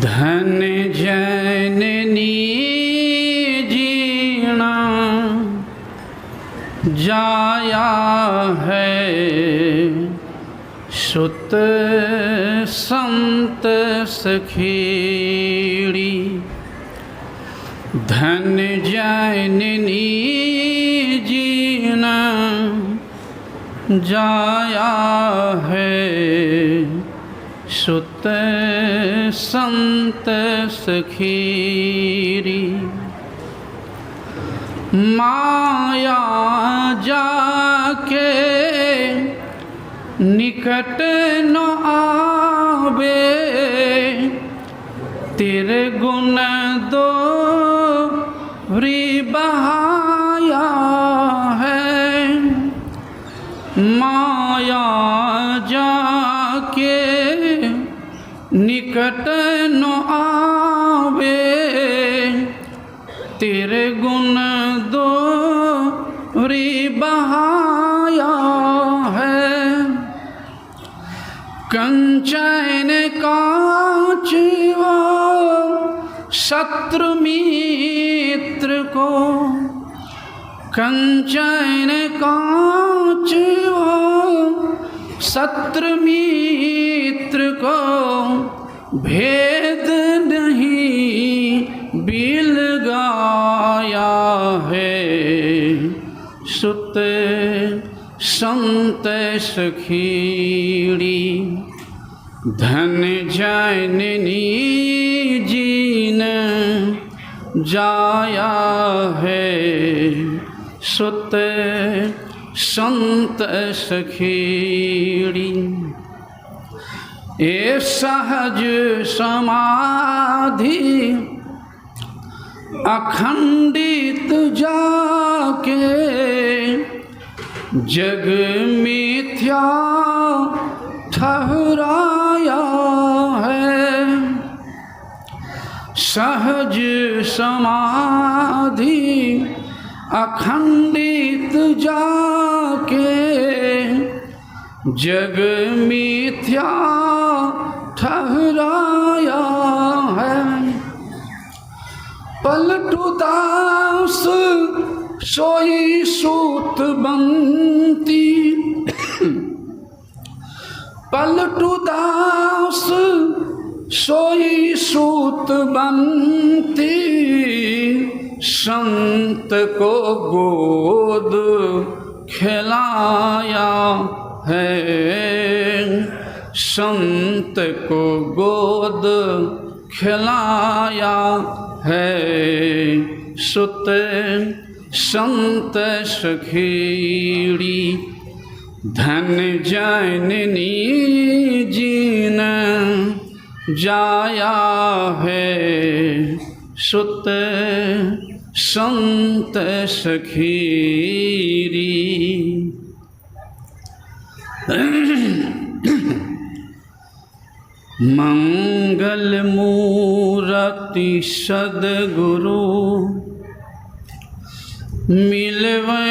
धन जननी जीना जाया है, सुत संत सखेड़ी। धन जननी जीना जाया है, सुत संत सखेड़ी। माया जाके निकट न आवे, तेरे गुण दो बहाया है। माया जाके निकट न आवे, तेरे गुण दो बहाया है। कंचन कांचवा शत्रु मित्र को, कंचन कांचवा शत्रु मित्र को, भेद नहीं बिल गाया है, सुत संत सखेड़ी। धन जननी जीन जाया है, सुत संत सखेड़ी। ए सहज समाधि अखंडित जाके, जग मिथ्या ठहराया है। सहज समाधि अखंडित जाके, जग मिथ्या ठहराया है। पलटू दास सोई सूत बंती, पलटू दास सोई सूत बंती, संत को गोद खिलाया है, संत को गोद खिलाया है, सुत संत सखेड़ी। धन जननी जीन जाया है, सुत संत सखेड़ी। मंगल मूर्ति सद्गुरु मिलवे,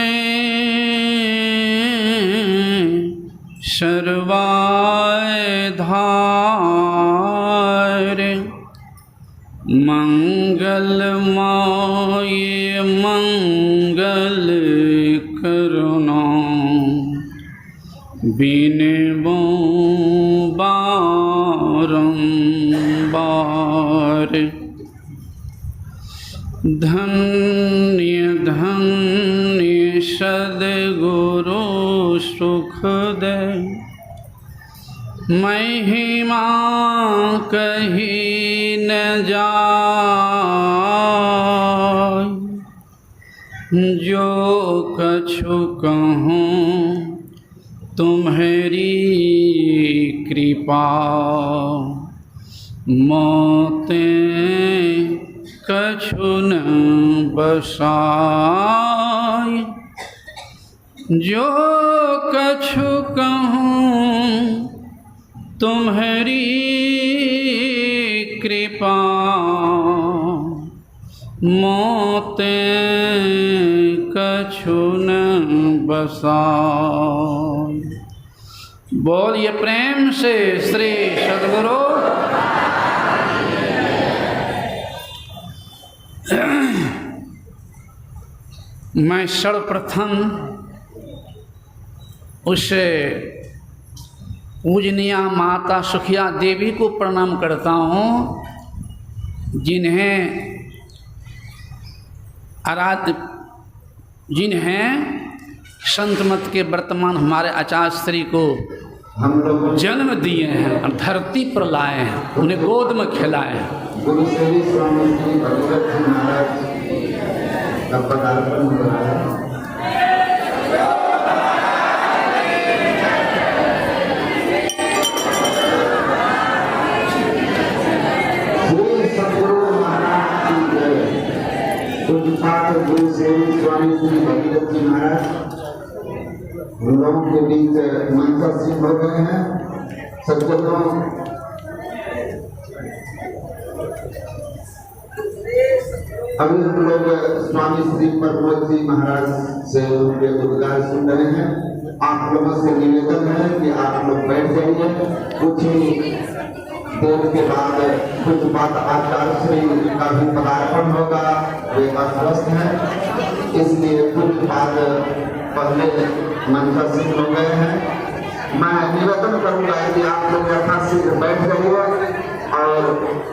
सर्वाय धार। मंगलमय मंगल करुणा, बिनबो बारंबार। धन्य धन्य सद्गुरु सुख दे, महिमा कही न जाय। जो कछु कहूँ तुम्हारी कृपा, मोते कछु न बसाय। जो कछु कहूँ तुम्हारी कृपा, मोते कछु न बसाय। बोलिए प्रेम से श्री सद्गुरु मैं सर्वप्रथम उस पूजनीय माता सुखिया देवी को प्रणाम करता हूँ, जिन्हें संत मत के वर्तमान हमारे आचार्य श्री को हम लोग जन्म दिए हैं और धरती पर लाए हैं, उन्हें गोद में खिलाए हैं। गुरु सेवी स्वामी जी भगवत जी महाराज का पदार्पण हो रहा है। श्री सद्गुरु महाराज की जय। पूज्यपाद गुरु सेवी स्वामी जी भगवत जी महाराज हम लोगों के बीच मंत्रासीन हो गए हैं। सज्जनों, अभी हम लोग स्वामी श्री प्रमोद जी महाराज से उनके उद्गार सुन रहे हैं। आप लोगों से निवेदन है कि आप लोग बैठ जाइए। कुछ ही देर के बाद कुछ बात आचार्य श्री का भी पदार्पण होगा, वे अस्वस्थ हैं, इसलिए कुछ बात पहले मंत्रासीन हो गए हैं। मैं निवेदन करूंगा कि आप लोग यथाशीघ्र बैठ जाइए और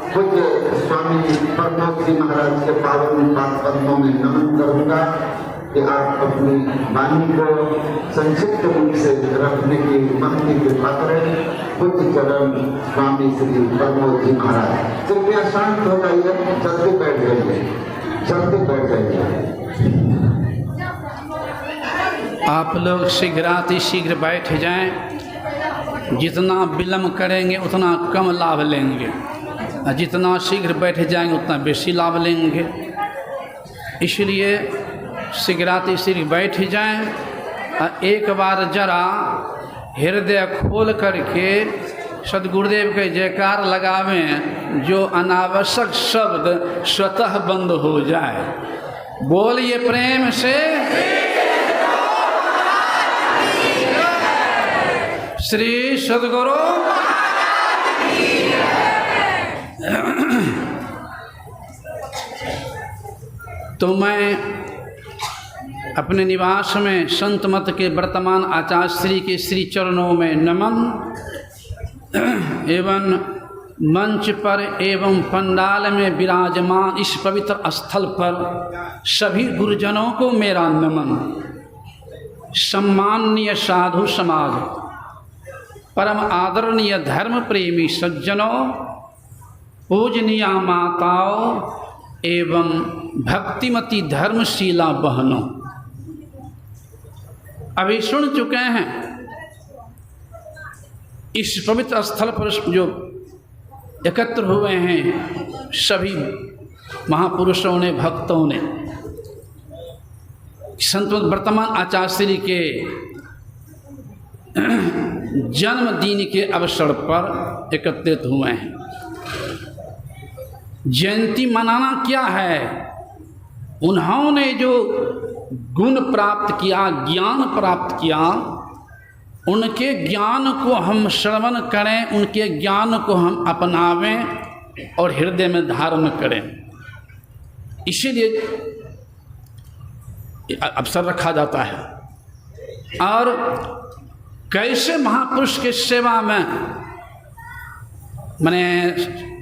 कुछ स्वामी प्रमोद जी महाराज के पावन पाद पद्मों में नमन करूंगा कि आप अपनी वाणी को संक्षिप्त रूप से रखने की महती कृपा करें। कुछ चरण स्वामी श्री प्रमोद जी महाराज, कृपया शांत हो जाइए, जल्दी बैठ जाइए, जल्दी बैठ जाइए। आप लोग शीघ्र बैठ जाएं। जितना विलम्ब करेंगे उतना कम लाभ लेंगे, और जितना शीघ्र बैठ जाएंगे उतना बेसी लाभ लेंगे। इसलिए शीघ्र बैठ जाएं और एक बार जरा हृदय खोल करके सद्गुरुदेव के जयकार लगावें, जो अनावश्यक शब्द स्वतः बंद हो जाए। बोलिए प्रेम से श्री सद्गुरु। तो मैं अपने निवास में संत मत के वर्तमान आचार्य श्री के श्री चरणों में नमन एवं मंच पर एवं पंडाल में विराजमान इस पवित्र स्थल पर सभी गुरुजनों को मेरा नमन। सम्माननीय साधु समाज, परम आदरणीय धर्म प्रेमी सज्जनों, पूजनीय माताओं एवं भक्तिमती धर्मशीला बहनों, अभी सुन चुके हैं इस पवित्र स्थल पर जो एकत्र हुए हैं सभी महापुरुषों ने, भक्तों ने, संत वर्तमान आचार्य श्री के जन्मदिन के अवसर पर एकत्रित हुए हैं। जयंती मनाना क्या है? उन्होंने जो गुण प्राप्त किया, ज्ञान प्राप्त किया, उनके ज्ञान को हम श्रवण करें, उनके ज्ञान को हम अपनावें और हृदय में धारण करें। इसीलिए अवसर रखा जाता है। और कैसे महापुरुष के सेवा में मैंने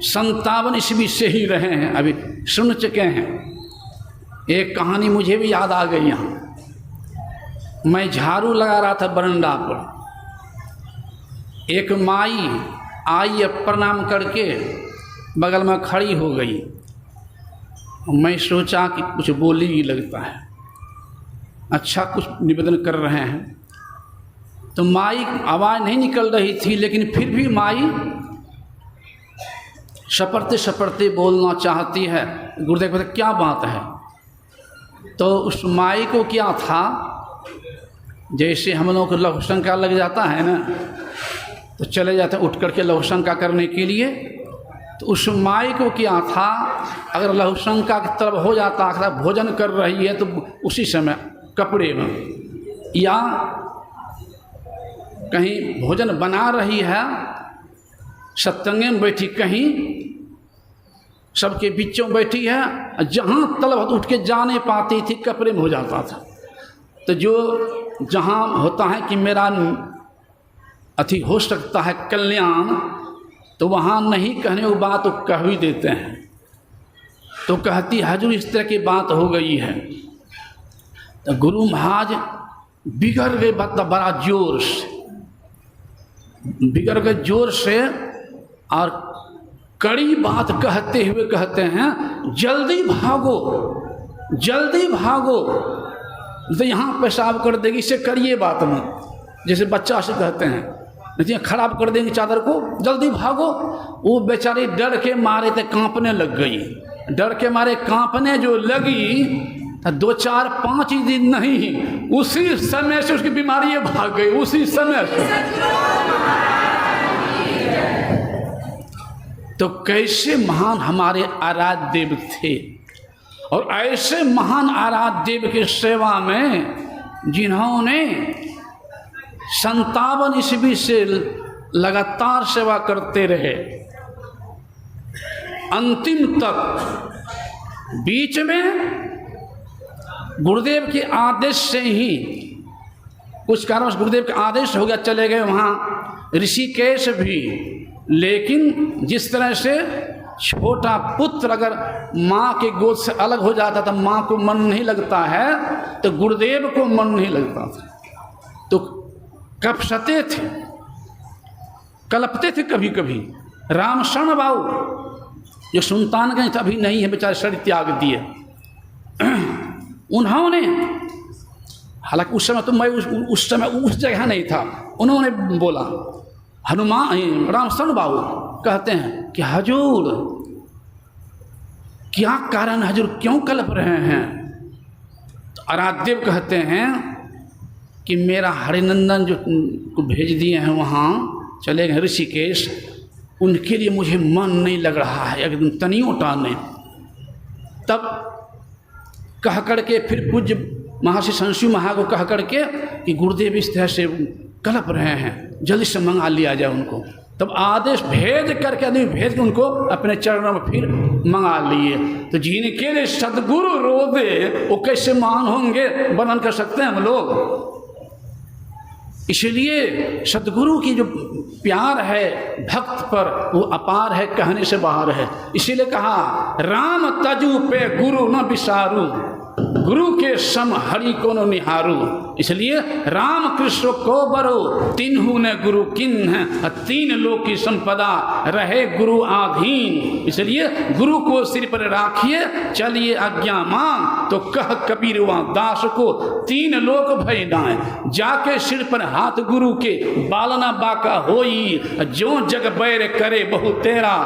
57 ईस्वी से ही रहे हैं, अभी सुन चुके हैं। एक कहानी मुझे भी याद आ गई। यहाँ मैं झाड़ू लगा रहा था बरंडा पर, एक माई आई, प्रणाम करके बगल में खड़ी हो गई। मैं सोचा कि कुछ बोली ही लगता है, अच्छा कुछ निवेदन कर रहे हैं। तो माई आवाज़ नहीं निकल रही थी, लेकिन फिर भी माई सपरते सपरते बोलना चाहती है। गुरुदेव कहते क्या बात है? तो उस माई को क्या था, जैसे हम लोगों को लघु शंका लग जाता है ना, तो चले जाते उठ करके लघु शंका करने के लिए। तो उस माई को क्या था, अगर लघु शंका की तरफ हो जाता, अगर भोजन कर रही है तो उसी समय कपड़े में या कहीं भोजन बना रही है, सत्संग में बैठी, कहीं सबके बीचों बैठी है, जहाँ तलब उठ के जा नहीं पाती थी, कपड़े में हो जाता था। तो जो जहाँ होता है कि मेरा अति हो सकता है कल्याण, तो वहाँ नहीं कहने को बात तो कह ही देते हैं। तो कहती हजूर इस तरह की बात हो गई है। तो गुरु महाराज बिगड़ गए, बड़ा जोर से बिगड़ गए, जोर से, और कड़ी बात कहते हुए कहते हैं जल्दी भागो, जल्दी भागो, तो यहाँ पेशाब कर देगी, इसे करिए बात मत। जैसे बच्चा से कहते हैं, नहीं खराब कर देंगे चादर को, जल्दी भागो। वो बेचारी डर के मारे तो कांपने लग गई, डर के मारे कांपने जो लगी, तो 2 4 5 ही दिन नहीं, उसी समय से उसकी बीमारी भाग गई, उसी समय से। तो कैसे महान हमारे आराध्य देव थे, और ऐसे महान आराध्य देव की सेवा में जिन्होंने 57 ईस्वी से लगातार सेवा करते रहे, अंतिम तक। बीच में गुरुदेव के आदेश से ही, कुछ कारणों से गुरुदेव के आदेश हो गया, चले गए वहाँ ऋषिकेश भी। लेकिन जिस तरह से छोटा पुत्र अगर माँ के गोद से अलग हो जाता था, माँ को मन नहीं लगता है, तो गुरुदेव को मन नहीं लगता था, तो कपसते थे, कलपते थे कभी कभी। रामशरण बाबू जो सुल्तानगंज अभी नहीं है, बेचारे शरीर त्याग दिए, उन्होंने, हालांकि उस समय तो मैं उस समय उस जगह नहीं था, उन्होंने बोला, हनुमान रामशरण बाबू कहते हैं कि हजूर क्या कारण, हजूर क्यों कलप रहे हैं? तो आराध्यदेव कहते हैं कि मेरा हरिनंदन जो को भेज दिए हैं वहाँ, चले गए ऋषिकेश, उनके लिए मुझे मन नहीं लग रहा है एकदम तनियों टाने। तब कह करके फिर पूज्य महर्षि संशु महा को कह करके कि गुरुदेव इस तरह से कलप रहे हैं, जल्दी से मंगा लिया जाए उनको। तब आदेश भेज करके, आदमी भेज के उनको अपने चरणों में फिर मंगा लिए। तो जिनके लिए सदगुरु रो दे, वो कैसे महान होंगे, वर्णन कर सकते हैं हम लोग। इसलिए सदगुरु की जो प्यार है भक्त पर, वो अपार है, कहने से बाहर है। इसीलिए कहा राम तजु पे गुरु न विसारू, गुरु के सम हरि को न निहारू। इसलिए राम कृष्ण को बरो, तिन्हु ने गुरु किन है, 3 लोक की संपदा रहे गुरु आधीन। इसलिए गुरु को सिर पर राखिए, चलिए आज्ञा मांग, तो कह कबीर वहाँ दास को 3 लोक भय नाय। जाके सिर पर हाथ गुरु के, बालना बाका होई, जो जग बैर करे बहु तेरा,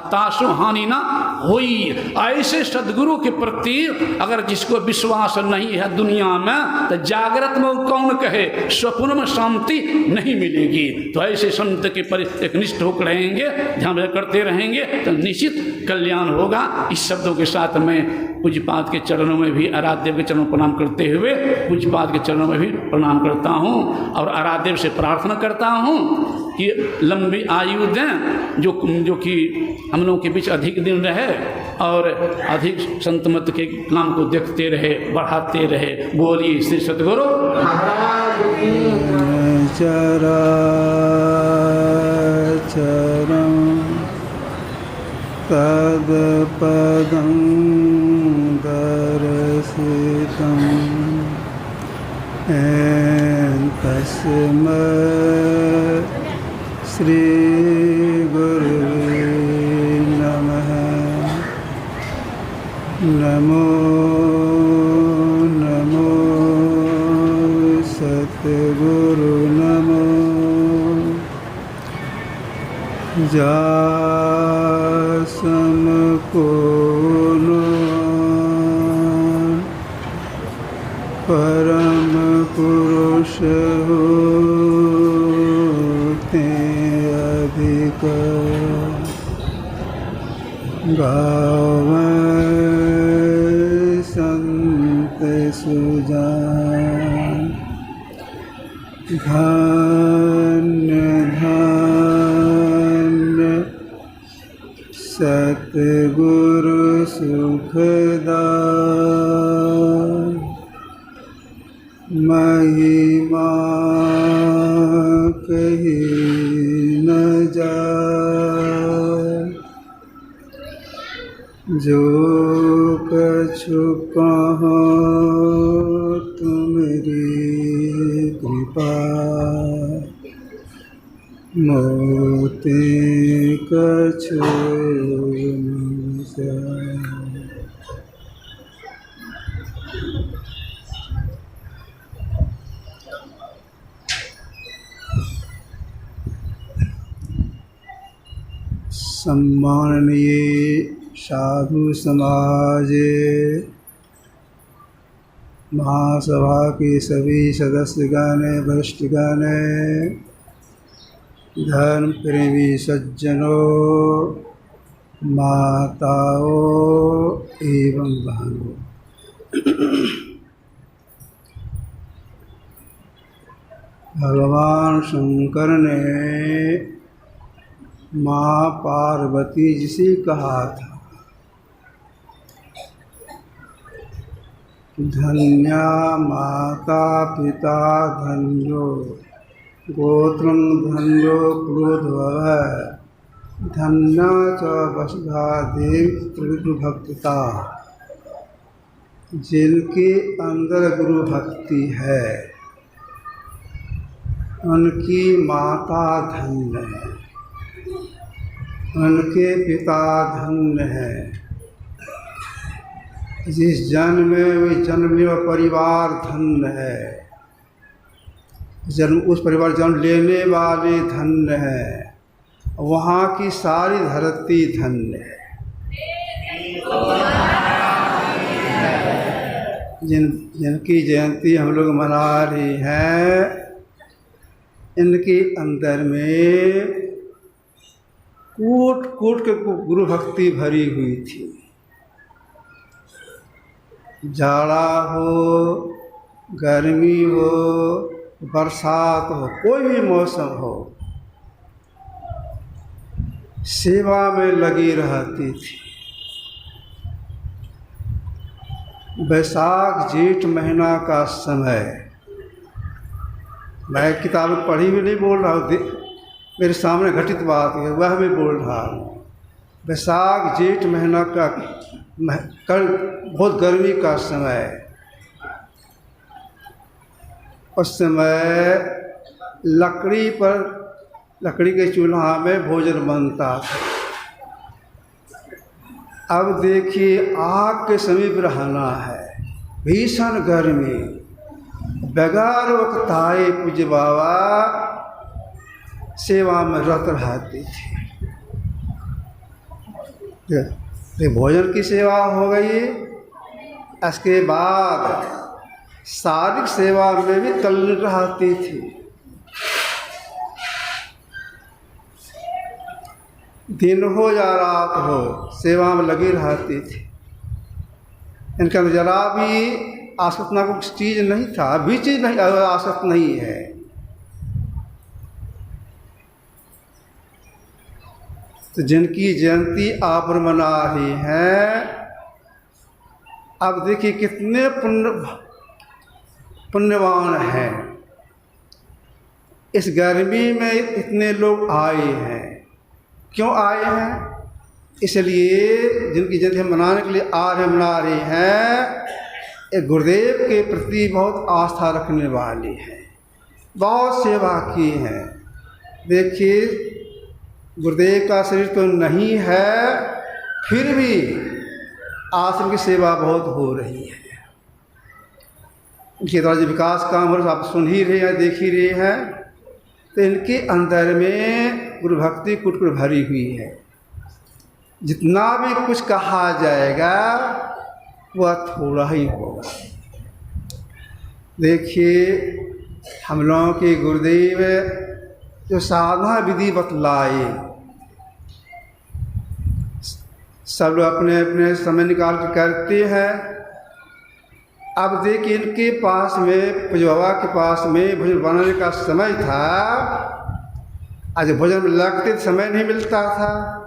तासु हानि ना होई। ऐसे सदगुरु के प्रति अगर जिसको विश्वास नहीं है दुनिया में, तो जागृत में कौन कहे, स्वप्न में शांति नहीं मिलेगी। तो ऐसे संत के एक निष्ठ होकर रहेंगे, ध्यान करते रहेंगे, तो निश्चित कल्याण होगा। इस शब्दों के साथ मैं पूज्यपाद के चरणों में भी, आराध्यदेव के चरणों में प्रणाम करते हुए पूज्यपाद के चरणों में भी प्रणाम करता हूँ, और आराध्यदेव से प्रार्थना करता हूँ कि लंबी आयु दें, जो कि हम लोगों के बीच अधिक दिन रहे, और अधिक संत मत के काम को देखते रहे, बढ़ाते रहे। बोलिए श्री सद्गुरु चरा चरम तद पदं दर्शितं तस्मै श्री गुरुवे नमः। नमो नमो सतगुरु नमो। जासम को परम पुरुष होते अधिक, गावै संत सुजान। धन्य धन्य सतगुरु सुखदाय महिमा कही न जाए। जो कछु कहो तुमरी कृपा, मोते कछु न जाए। सम्माननीय साधु समाज, महासभा के सभी सदस्यगण, वरिष्ठगण, धर्म प्रेमी सज्जनों, माताओं एवं बहनों, भगवान शंकर ने माँ पार्वती जी से कहा था, धन्या माता पिता धन्यो गोत्रं धन्यो क्रोधवः, धन्या च वसुधा देवी त्रिगुरुभक्तिता। जिनके अंदर गुरु भक्ति है उनकी माता धन्य है, उनके पिता धन्य है। जिस जन्म में वे जन्म लिया परिवार धन्य है, जन्म उस परिवार जन्म लेने वाले धन्य है, वहाँ की सारी धरती धन्य है। जिनकी जयंती हम लोग मना रहे हैं, इनके अंदर में कूट कूट के गुरु भक्ति भरी हुई थी। जाड़ा हो, गर्मी हो, बरसात हो, कोई भी मौसम हो, सेवा में लगी रहती थी। बैसाख जेठ महीना का समय, मैं किताब पढ़ी भी नहीं बोल रहा हूँ, मेरे सामने घटित बात है वह मैं बोल रहा हूँ। बैसाख जेठ महीना का कल बहुत गर्मी का समय, उस समय लकड़ी के चूल्हा में भोजन बनता था। अब देखिए आग के समीप रहना है, भीषण गर्मी, बगैर वक्ताए पूज्य बाबा सेवा में रत रहती थी। ये भोजन की सेवा हो गई, इसके बाद शारीरिक सेवा में भी तल्लीन रहती थी। दिन हो या रात हो सेवा में लगी रहती थी। इनका जरा भी आसक्त ना कुछ चीज़ नहीं था, अभी चीज़ नहीं आसक्त नहीं है। तो जिनकी जयंती आप मना रही हैं, अब देखिए कितने पुण्यवान हैं। इस गर्मी में इतने लोग आए हैं, क्यों आए हैं? इसलिए जिनकी जयंती मनाने के लिए मना रहे हैं, एक गुरुदेव के प्रति बहुत आस्था रखने वाले हैं, बहुत सेवा की है। देखिए गुरुदेव का शरीर तो नहीं है, फिर भी आश्रम की सेवा बहुत हो रही है। इनके द्वारा जो विकास काम हो रहा आप सुन ही रहे हैं, देख ही रहे हैं। तो इनके अंदर में गुरु भक्ति कुट-कुट भरी हुई है। जितना भी कुछ कहा जाएगा वह थोड़ा ही होगा। देखिए हम लोगों के गुरुदेव जो साधना विधि बतलाए, सब लोग अपने अपने समय निकाल के करते हैं। अब देखिए इनके पास में, पूज्य बाबा के पास में भोजन बनाने का समय था, आज भोजन में लगते समय नहीं मिलता था।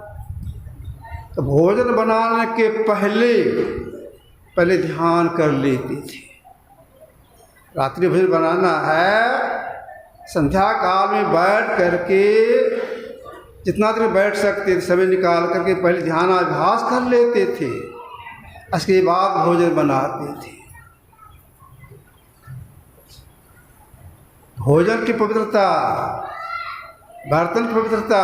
तो भोजन बनाने के पहले ध्यान कर लेते थे। रात्रि भोजन बनाना है, संध्या काल में बैठ करके जितना देर बैठ सकते थे समय निकाल करके पहले ध्यानाभ्यास कर लेते थे, उसके बाद भोजन बनाते थे। भोजन की पवित्रता, बर्तन की पवित्रता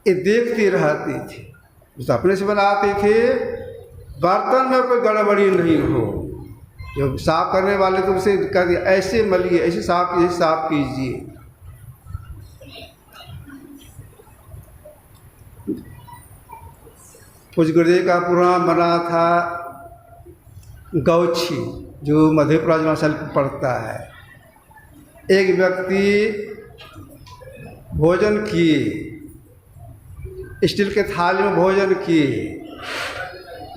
ये देखते रहते थे। तो अपने से बनाते थे, बर्तन में कोई गड़बड़ी नहीं हो। जो साफ करने वाले तो उसे कर दिया, ऐसे मलिए, ऐसे साफ कीजिए। कुछ गुरुदेव का पुराण बना था गौछी, जो मध्य प्रदेश में पड़ता है। एक व्यक्ति भोजन किए, स्टील के थाली में भोजन किए,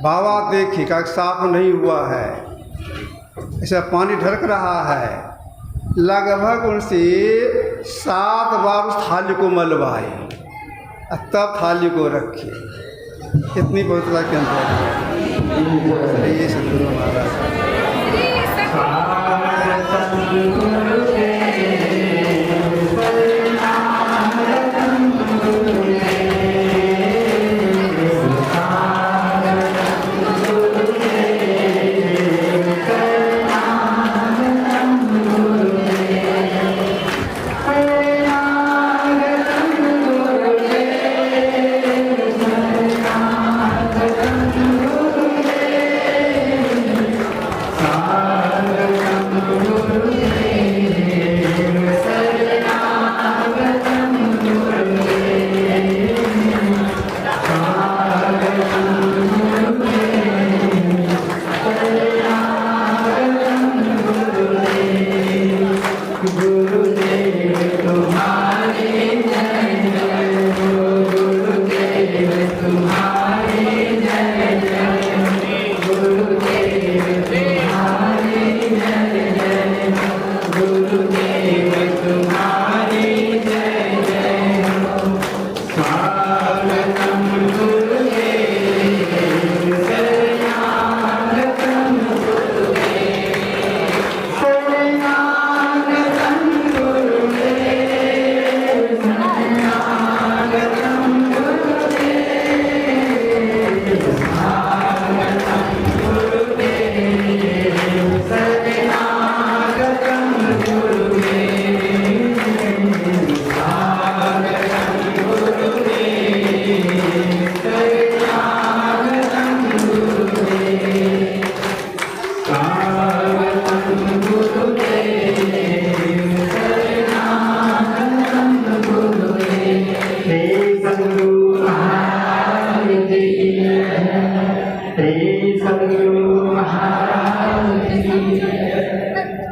बाबा देखे का साफ नहीं हुआ है, ऐसा पानी ढरक रहा है। लगभग उनसे 7 बार उस थाली को मलवाए, तब थाली को रखे। कितनी पवित्रता के अंदर ये सदगुरु महाराज।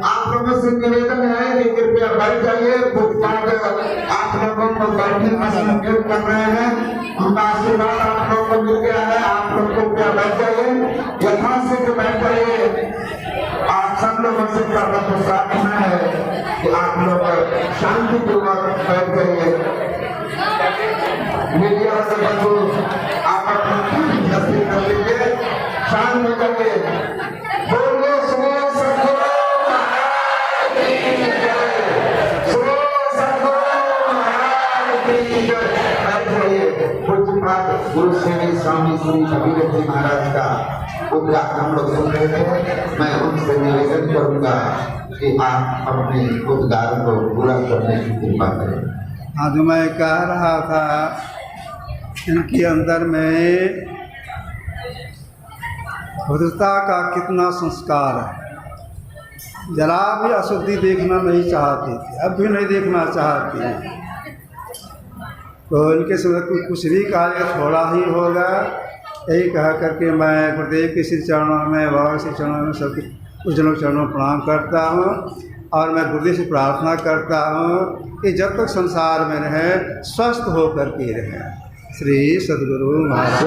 आप लोगों से निवेदन है कि कृपया बैठ जाइए। आप लोगों को बैठने का संकेत कर रहे हैं, उनका आशीर्वाद आप लोगों को मिल गया है। आप लोग कृपया बैठ जाइए, यथाशीघ्र बैठ जाइए। आप सब लोगों से प्रार्थना है कि आप लोग शांतिपूर्वक बैठ जाइए। मीडिया से बंधु आप अपनी तस्वीर कर लीजिए, शांत हो जाइए। गुरु श्री स्वामी श्री कबीर जी महाराज का उद्गार हम लोग सुन रहे थे। मैं उनसे निवेदन करूंगा कि आप अपने उद्गार को पूरा करने की कृपा करें। आज मैं कह रहा था इनके अंदर में पवित्रता का कितना संस्कार है। जरा भी अशुद्धि देखना नहीं चाहते थे, अब भी नहीं देखना चाहते हैं। तो इनके समय कुछ भी कार्य थोड़ा ही होगा, यही कह करके मैं गुरुदेव के श्री चरणों में, बाबा श्री चरणों में, सबके कुछ जनों चरणों में प्रणाम करता हूँ। और मैं गुरुदेव से प्रार्थना करता हूँ कि जब तक संसार में रहे स्वस्थ होकर के रहे। श्री सद्गुरु महाराज।